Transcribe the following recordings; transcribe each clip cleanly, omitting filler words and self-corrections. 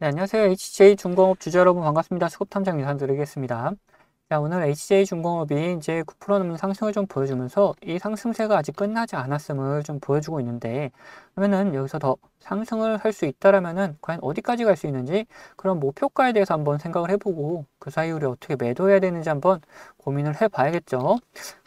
네, 안녕하세요. HJ중공업 주주 여러분 반갑습니다. 수급탐정 인사드리겠습니다. 자, 오늘 HJ중공업이 이제 9% 넘는 상승을 좀 보여주면서 이 상승세가 아직 끝나지 않았음을 좀 보여주고 있는데, 그러면은 여기서 더 상승을 할 수 있다라면은 과연 어디까지 갈 수 있는지 그런 목표가에 대해서 한번 생각을 해보고 그 사이 우리 어떻게 매도해야 되는지 한번 고민을 해봐야겠죠.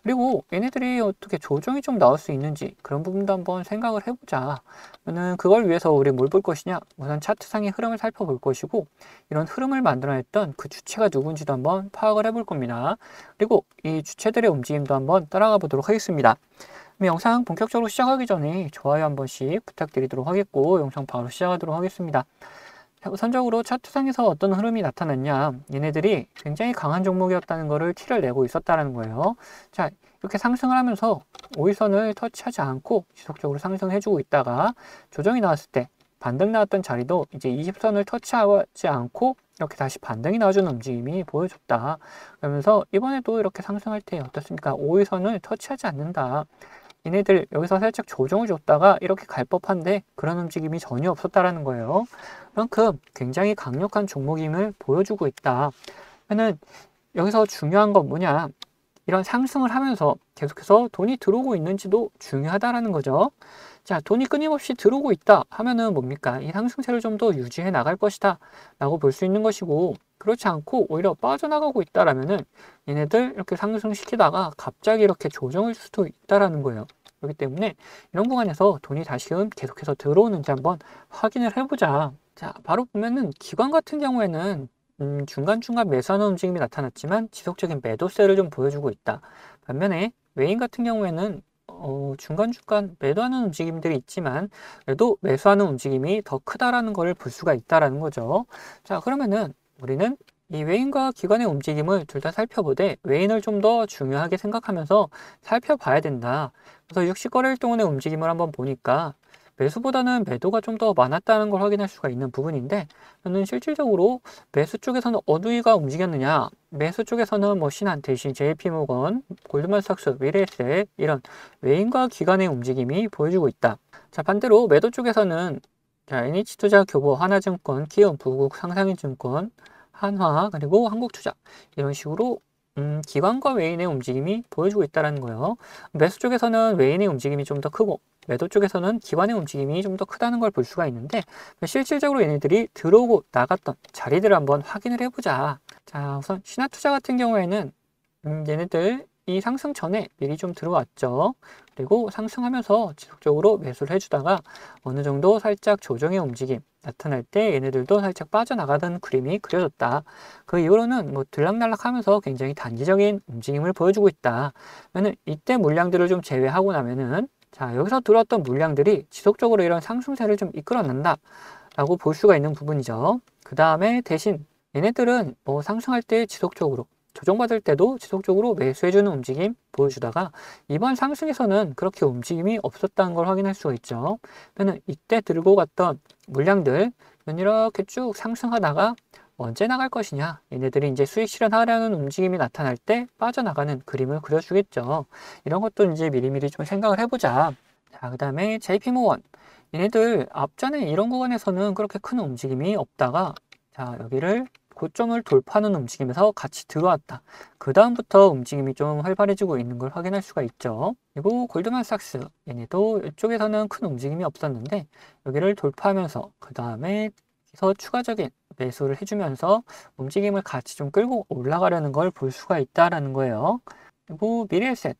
그리고 얘네들이 어떻게 조정이 좀 나올 수 있는지 그런 부분도 한번 생각을 해보자. 그러면은 그걸 위해서 우리 뭘 볼 것이냐? 우선 차트상의 흐름을 살펴볼 것이고, 이런 흐름을 만들어냈던 그 주체가 누군지도 한번 파악을 해볼 겁니다. 그리고 이 주체들의 움직임도 한번 따라가 보도록 하겠습니다. 그럼 영상 본격적으로 시작하기 전에 좋아요 한 번씩 부탁드리도록 하겠고, 영상 바로 시작하도록 하겠습니다. 자, 우선적으로 차트상에서 어떤 흐름이 나타났냐, 얘네들이 굉장히 강한 종목이었다는 것을 티를 내고 있었다는 거예요. 자, 이렇게 상승을 하면서 5일선을 터치하지 않고 지속적으로 상승해주고 있다가 조정이 나왔을 때 반등 나왔던 자리도 이제 20선을 터치하지 않고 이렇게 다시 반등이 나와주는 움직임이 보여줬다. 그러면서 이번에도 이렇게 상승할 때 어떻습니까? 5일선을 터치하지 않는다. 얘네들 여기서 살짝 조정을 줬다가 이렇게 갈 법한데 그런 움직임이 전혀 없었다라는 거예요. 그만큼 굉장히 강력한 종목임을 보여주고 있다. 그러면 여기서 중요한 건 뭐냐? 이런 상승을 하면서 계속해서 돈이 들어오고 있는지도 중요하다라는 거죠. 자, 돈이 끊임없이 들어오고 있다 하면은 뭡니까? 이 상승세를 좀 더 유지해 나갈 것이다 라고 볼 수 있는 것이고, 그렇지 않고 오히려 빠져나가고 있다라면은 얘네들 이렇게 상승시키다가 갑자기 이렇게 조정을 줄 수도 있다라는 거예요. 그렇기 때문에 이런 구간에서 돈이 다시금 계속해서 들어오는지 한번 확인을 해보자. 자, 바로 보면은 기관 같은 경우에는 중간중간 매수하는 움직임이 나타났지만 지속적인 매도세를 좀 보여주고 있다. 반면에 외인 같은 경우에는 중간중간 매도하는 움직임들이 있지만 그래도 매수하는 움직임이 더 크다라는 걸 볼 수가 있다라는 거죠. 자, 그러면은 우리는 이 외인과 기관의 움직임을 둘 다 살펴보되 외인을 좀 더 중요하게 생각하면서 살펴봐야 된다. 그래서 60거래일 동안의 움직임을 한번 보니까 매수보다는 매도가 좀 더 많았다는 걸 확인할 수가 있는 부분인데, 저는 실질적으로 매수 쪽에서는 어디가 움직였느냐, 매수 쪽에서는 뭐 신한대시, JP모건, 골드만삭스, 미래에셋 이런 외인과 기관의 움직임이 보여주고 있다. 자, 반대로 매도 쪽에서는 자, NH투자, 교보, 하나증권, 키움, 부국, 상상인증권, 한화, 그리고 한국투자 이런 식으로 기관과 외인의 움직임이 보여주고 있다는 거예요. 매수 쪽에서는 외인의 움직임이 좀 더 크고 매도 쪽에서는 기관의 움직임이 좀 더 크다는 걸 볼 수가 있는데, 실질적으로 얘네들이 들어오고 나갔던 자리들을 한번 확인을 해보자. 자, 우선 신한투자 같은 경우에는 얘네들 이 상승 전에 미리 좀 들어왔죠. 그리고 상승하면서 지속적으로 매수를 해주다가 어느 정도 살짝 조정의 움직임 나타날 때 얘네들도 살짝 빠져나가던 그림이 그려졌다. 그 이후로는 뭐 들락날락 하면서 굉장히 단기적인 움직임을 보여주고 있다. 그러면 이때 물량들을 좀 제외하고 나면은 자, 여기서 들어왔던 물량들이 지속적으로 이런 상승세를 좀 이끌어낸다 라고 볼 수가 있는 부분이죠. 그 다음에 대신 얘네들은 뭐 상승할 때 지속적으로 조정받을 때도 지속적으로 매수해주는 움직임 보여주다가 이번 상승에서는 그렇게 움직임이 없었다는 걸 확인할 수가 있죠. 그러면 이때 들고 갔던 물량들 이렇게 쭉 상승하다가 언제 나갈 것이냐, 얘네들이 이제 수익 실현하려는 움직임이 나타날 때 빠져나가는 그림을 그려주겠죠. 이런 것도 이제 미리미리 좀 생각을 해보자. 자, 그 다음에 JP모건 얘네들 앞전에 이런 구간에서는 그렇게 큰 움직임이 없다가 자, 여기를 고점을 돌파하는 움직임에서 같이 들어왔다. 그 다음부터 움직임이 좀 활발해지고 있는 걸 확인할 수가 있죠. 그리고 골드만삭스 얘네도 이쪽에서는 큰 움직임이 없었는데 여기를 돌파하면서 그 다음에 서 추가적인 매수를 해주면서 움직임을 같이 좀 끌고 올라가려는 걸 볼 수가 있다라는 거예요. 그리고 미래에셋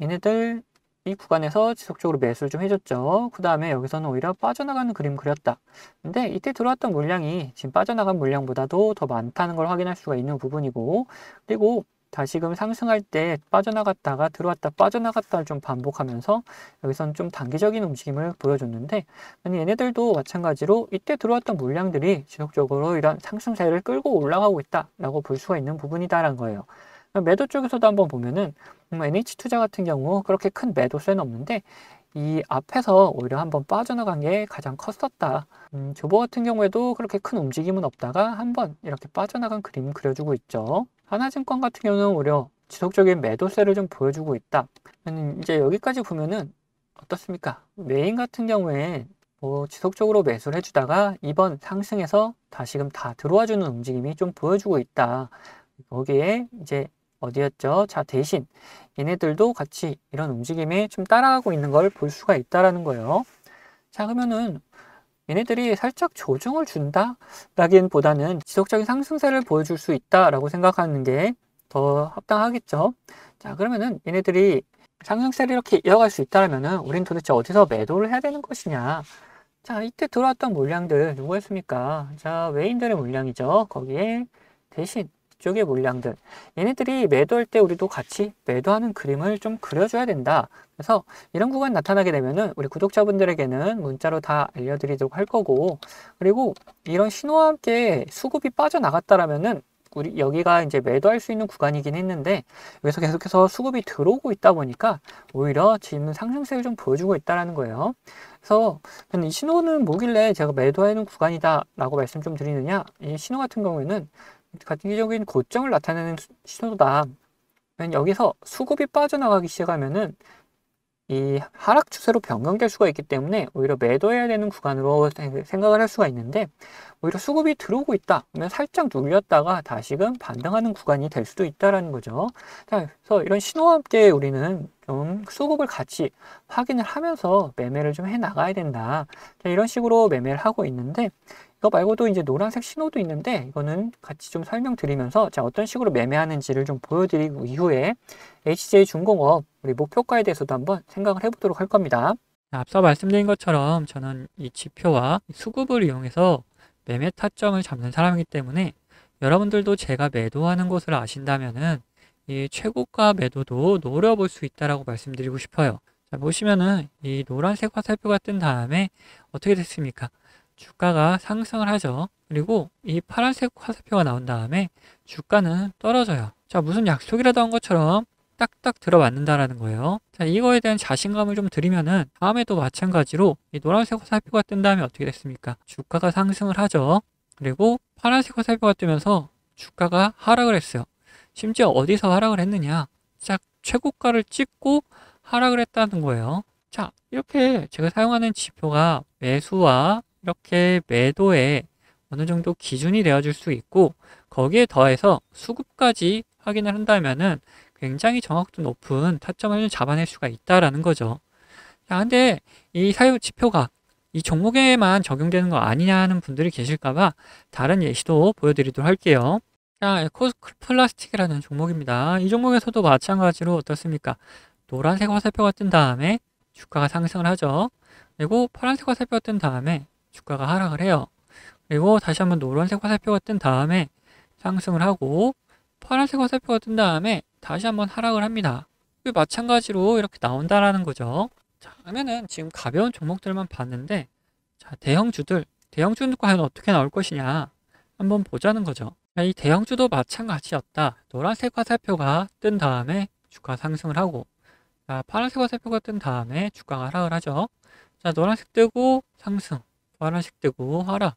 얘네들 이 구간에서 지속적으로 매수를 좀 해줬죠. 그 다음에 여기서는 오히려 빠져나가는 그림 그렸다. 근데 이때 들어왔던 물량이 지금 빠져나간 물량보다도 더 많다는 걸 확인할 수가 있는 부분이고, 그리고 다시금 상승할 때 빠져나갔다가 들어왔다 빠져나갔다를 좀 반복하면서 여기서는 좀 단기적인 움직임을 보여줬는데, 얘네들도 마찬가지로 이때 들어왔던 물량들이 지속적으로 이런 상승세를 끌고 올라가고 있다라고 볼 수가 있는 부분이다라는 거예요. 매도 쪽에서도 한번 보면은 NH투자 같은 경우 그렇게 큰 매도세는 없는데 이 앞에서 오히려 한번 빠져나간 게 가장 컸었다. 조보 같은 경우에도 그렇게 큰 움직임은 없다가 한번 이렇게 빠져나간 그림 그려주고 있죠. 하나증권 같은 경우는 오히려 지속적인 매도세를 좀 보여주고 있다. 이제 여기까지 보면은 어떻습니까? 메인 같은 경우에 지속적으로 매수를 해주다가 이번 상승에서 다시금 다 들어와주는 움직임이 좀 보여주고 있다. 거기에 이제 어디였죠? 자, 대신 얘네들도 같이 이런 움직임에 좀 따라가고 있는 걸 볼 수가 있다라는 거예요. 자, 그러면은 얘네들이 살짝 조정을 준다? 라기보다는 지속적인 상승세를 보여줄 수 있다라고 생각하는 게 더 합당하겠죠. 자, 그러면은 얘네들이 상승세를 이렇게 이어갈 수 있다면은 우린 도대체 어디서 매도를 해야 되는 것이냐? 자, 이때 들어왔던 물량들 누구였습니까? 자, 외인들의 물량이죠. 거기에 대신 이쪽의 물량들. 얘네들이 매도할 때 우리도 같이 매도하는 그림을 좀 그려줘야 된다. 그래서 이런 구간 나타나게 되면은 우리 구독자분들에게는 문자로 다 알려드리도록 할 거고, 그리고 이런 신호와 함께 수급이 빠져나갔다라면은 우리 여기가 이제 매도할 수 있는 구간이긴 했는데 여기서 계속해서 수급이 들어오고 있다 보니까 오히려 지금 상승세를 좀 보여주고 있다라는 거예요. 그래서 이 신호는 뭐길래 제가 매도하는 구간이다 라고 말씀 좀 드리느냐, 이 신호 같은 경우에는 가격적인 고점을 나타내는 신호다. 여기서 수급이 빠져나가기 시작하면은 이 하락 추세로 변경될 수가 있기 때문에 오히려 매도해야 되는 구간으로 생각을 할 수가 있는데, 오히려 수급이 들어오고 있다 그러면 살짝 눌렸다가 다시금 반등하는 구간이 될 수도 있다라는 거죠. 자, 그래서 이런 신호와 함께 우리는 좀 수급을 같이 확인을 하면서 매매를 좀 해 나가야 된다. 자, 이런 식으로 매매를 하고 있는데, 이거 말고도 이제 노란색 신호도 있는데 이거는 같이 좀 설명드리면서 자, 어떤 식으로 매매하는지를 좀 보여드리고 이후에 HJ중공업 우리 목표가에 대해서도 한번 생각을 해보도록 할 겁니다. 앞서 말씀드린 것처럼 저는 이 지표와 수급을 이용해서 매매 타점을 잡는 사람이기 때문에 여러분들도 제가 매도하는 곳을 아신다면은 이 최고가 매도도 노려볼 수 있다라고 말씀드리고 싶어요. 자, 보시면은 이 노란색 화살표가 뜬 다음에 어떻게 됐습니까? 주가가 상승을 하죠. 그리고 이 파란색 화살표가 나온 다음에 주가는 떨어져요. 자, 무슨 약속이라도 한 것처럼 딱딱 들어맞는다라는 거예요. 자, 이거에 대한 자신감을 좀 드리면은 다음에도 마찬가지로 이 노란색 화살표가 뜬 다음에 어떻게 됐습니까? 주가가 상승을 하죠. 그리고 파란색 화살표가 뜨면서 주가가 하락을 했어요. 심지어 어디서 하락을 했느냐? 딱 최고가를 찍고 하락을 했다는 거예요. 자, 이렇게 제가 사용하는 지표가 매수와 이렇게 매도에 어느 정도 기준이 되어줄 수 있고, 거기에 더해서 수급까지 확인을 한다면은 굉장히 정확도 높은 타점을 잡아낼 수가 있다라는 거죠. 자, 근데 이 사유 지표가 이 종목에만 적용되는 거 아니냐는 분들이 계실까봐 다른 예시도 보여드리도록 할게요. 자, 에코플라스틱이라는 종목입니다. 이 종목에서도 마찬가지로 어떻습니까? 노란색 화살표가 뜬 다음에 주가가 상승을 하죠. 그리고 파란색 화살표가 뜬 다음에 주가가 하락을 해요. 그리고 다시 한번 노란색 화살표가 뜬 다음에 상승을 하고 파란색 화살표가 뜬 다음에 다시 한번 하락을 합니다. 마찬가지로 이렇게 나온다라는 거죠. 자, 그러면은 지금 가벼운 종목들만 봤는데, 자, 대형주는 과연 어떻게 나올 것이냐 한번 보자는 거죠. 자, 이 대형주도 마찬가지였다. 노란색 화살표가 뜬 다음에 주가 상승을 하고, 자, 파란색 화살표가 뜬 다음에 주가가 하락을 하죠. 자, 노란색 뜨고 상승, 파란색 뜨고 하락.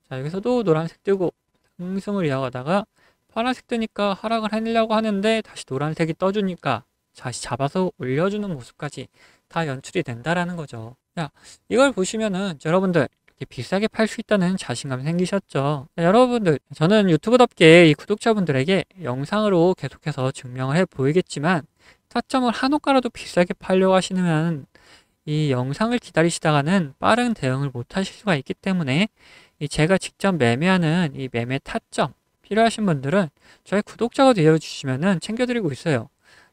자, 여기서도 노란색 뜨고 상승을 이어가다가 파란색 뜨니까 하락을 하려고 하는데 다시 노란색이 떠주니까 다시 잡아서 올려주는 모습까지 다 연출이 된다라는 거죠. 자, 이걸 보시면은 여러분들 이렇게 비싸게 팔 수 있다는 자신감이 생기셨죠. 자, 여러분들, 저는 유튜브답게 이 구독자분들에게 영상으로 계속해서 증명을 해 보이겠지만, 타점을 한 호가라도 비싸게 팔려고 하시면 이 영상을 기다리시다가는 빠른 대응을 못 하실 수가 있기 때문에 제가 직접 매매하는 이 매매 타점 필요하신 분들은 저희 구독자가 되어주시면 챙겨드리고 있어요.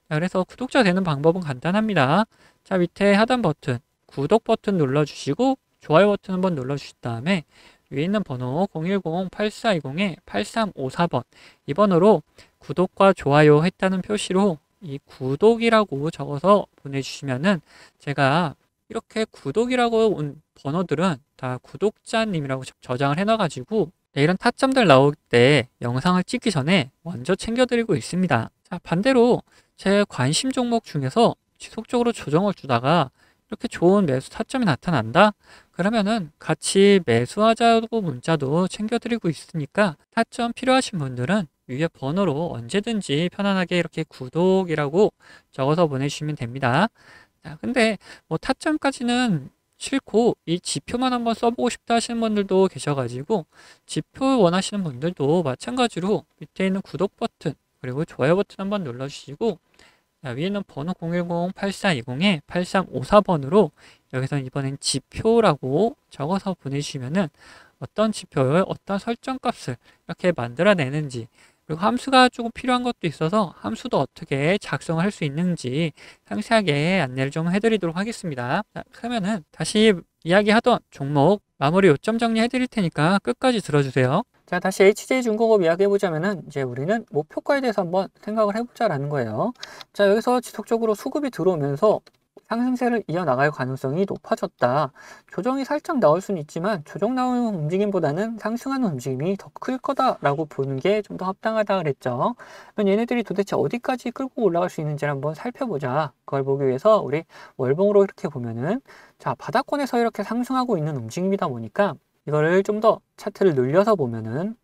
자, 그래서 구독자 되는 방법은 간단합니다. 자, 밑에 하단 버튼, 구독 버튼 눌러주시고 좋아요 버튼 한번 눌러주신 다음에 위에 있는 번호 010-8420-8354번 이 번호로 구독과 좋아요 했다는 표시로 이 구독이라고 적어서 보내주시면은 제가 이렇게 구독이라고 온 번호들은 다 구독자님이라고 저장을 해놔가지고 이런 타점들 나올 때 영상을 찍기 전에 먼저 챙겨드리고 있습니다. 자, 반대로 제 관심 종목 중에서 지속적으로 조정을 주다가 이렇게 좋은 매수 타점이 나타난다? 그러면은 같이 매수하자고 문자도 챙겨드리고 있으니까 타점 필요하신 분들은 위에 번호로 언제든지 편안하게 이렇게 구독이라고 적어서 보내주시면 됩니다. 자, 근데 뭐 타점까지는 싫고 이 지표만 한번 써보고 싶다 하시는 분들도 계셔가지고 지표 원하시는 분들도 마찬가지로 밑에 있는 구독 버튼 그리고 좋아요 버튼 한번 눌러주시고 위에는 번호 010-8420-8354번으로 여기서 이번엔 지표라고 적어서 보내주시면은 어떤 지표를 어떤 설정값을 이렇게 만들어내는지 그리고 함수가 조금 필요한 것도 있어서 함수도 어떻게 작성을 할 수 있는지 상세하게 안내를 좀 해드리도록 하겠습니다. 자, 그러면은 다시 이야기하던 종목 마무리 요점 정리해 드릴 테니까 끝까지 들어주세요. 자, 다시 HJ중공업 이야기해보자면은, 이제 우리는 목표가에 대해서 한번 생각을 해보자라는 거예요. 자, 여기서 지속적으로 수급이 들어오면서 상승세를 이어나갈 가능성이 높아졌다. 조정이 살짝 나올 수는 있지만, 조정 나오는 움직임보다는 상승하는 움직임이 더 클 거다라고 보는 게 좀 더 합당하다 그랬죠. 그럼 얘네들이 도대체 어디까지 끌고 올라갈 수 있는지를 한번 살펴보자. 그걸 보기 위해서 우리 월봉으로 이렇게 보면은, 자, 바닥권에서 이렇게 상승하고 있는 움직임이다 보니까, 이거를 좀 더 차트를 늘려서 보면은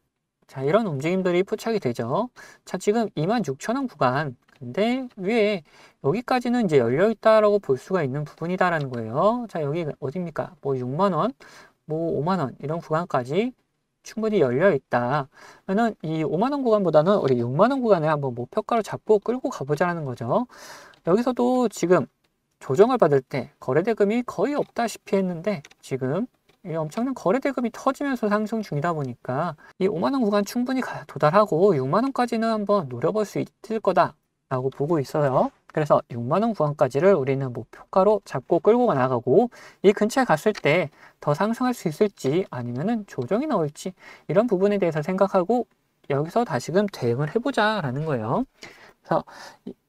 자 이런 움직임들이 포착이 되죠. 자 지금 26,000원 구간 근데 위에 여기까지는 이제 열려 있다라고 볼 수가 있는 부분이다라는 거예요. 자 여기 어디입니까? 뭐 6만원, 뭐 5만원 이런 구간까지 충분히 열려 있다. 그러면 이 5만원 구간보다는 우리 6만원 구간을 한번 목표가로 잡고 끌고 가보자는 거죠. 여기서도 지금 조정을 받을 때 거래대금이 거의 없다시피 했는데 지금 이 엄청난 거래대금이 터지면서 상승 중이다 보니까 이 5만원 구간 충분히 도달하고 6만원까지는 한번 노려볼 수 있을 거다 라고 보고 있어요. 그래서 6만원 구간까지를 우리는 목표가로 잡고 끌고 나가고 이 근처에 갔을 때 더 상승할 수 있을지 아니면은 조정이 나올지 이런 부분에 대해서 생각하고 여기서 다시금 대응을 해보자 라는 거예요. 그래서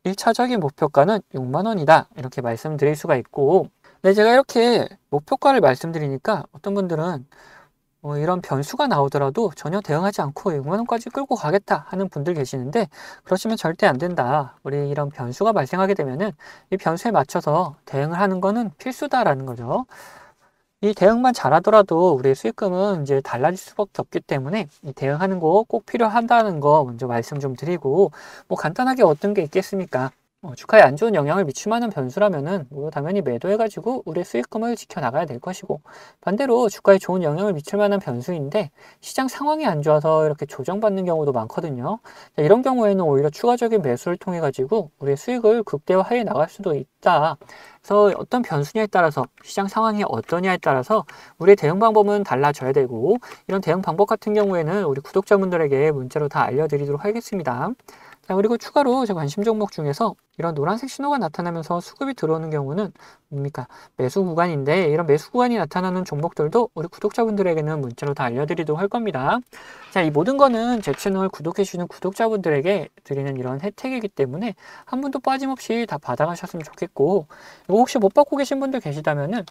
1차적인 목표가는 6만원이다 이렇게 말씀드릴 수가 있고 네, 제가 이렇게 목표가를 말씀드리니까 어떤 분들은 이런 변수가 나오더라도 전혀 대응하지 않고 6만원까지 끌고 가겠다 하는 분들 계시는데 그러시면 절대 안 된다. 우리 이런 변수가 발생하게 되면은 이 변수에 맞춰서 대응을 하는 거는 필수다라는 거죠. 이 대응만 잘하더라도 우리 수익금은 이제 달라질 수밖에 없기 때문에 이 대응하는 거 꼭 필요하다는 거 먼저 말씀 좀 드리고 뭐 간단하게 어떤 게 있겠습니까? 주가에 안 좋은 영향을 미칠 만한 변수라면은 뭐 당연히 매도해가지고 우리 수익금을 지켜나가야 될 것이고 반대로 주가에 좋은 영향을 미칠 만한 변수인데 시장 상황이 안 좋아서 이렇게 조정받는 경우도 많거든요. 자, 이런 경우에는 오히려 추가적인 매수를 통해 가지고 우리 수익을 극대화해 나갈 수도 있다. 그래서 어떤 변수냐에 따라서 시장 상황이 어떠냐에 따라서 우리의 대응 방법은 달라져야 되고 이런 대응 방법 같은 경우에는 우리 구독자분들에게 문자로 다 알려드리도록 하겠습니다. 자, 그리고 추가로 제 관심 종목 중에서 이런 노란색 신호가 나타나면서 수급이 들어오는 경우는 뭡니까? 매수 구간인데 이런 매수 구간이 나타나는 종목들도 우리 구독자분들에게는 문자로 다 알려드리도록 할 겁니다. 자, 이 모든 거는 제 채널 구독해주시는 구독자분들에게 드리는 이런 혜택이기 때문에 한 분도 빠짐없이 다 받아가셨으면 좋겠고 이거 혹시 못 받고 계신 분들 계시다면은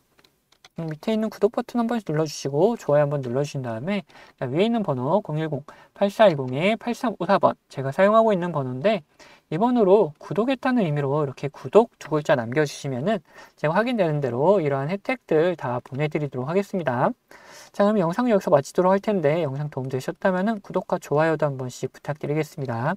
밑에 있는 구독 버튼 한 번씩 눌러주시고 좋아요 한번 눌러주신 다음에 위에 있는 번호 010-8420-8354번 제가 사용하고 있는 번호인데 이 번호로 구독했다는 의미로 이렇게 구독 두 글자 남겨주시면은 제가 확인되는 대로 이러한 혜택들 다 보내드리도록 하겠습니다. 자 그럼 영상 여기서 마치도록 할 텐데 영상 도움되셨다면 구독과 좋아요도 한 번씩 부탁드리겠습니다.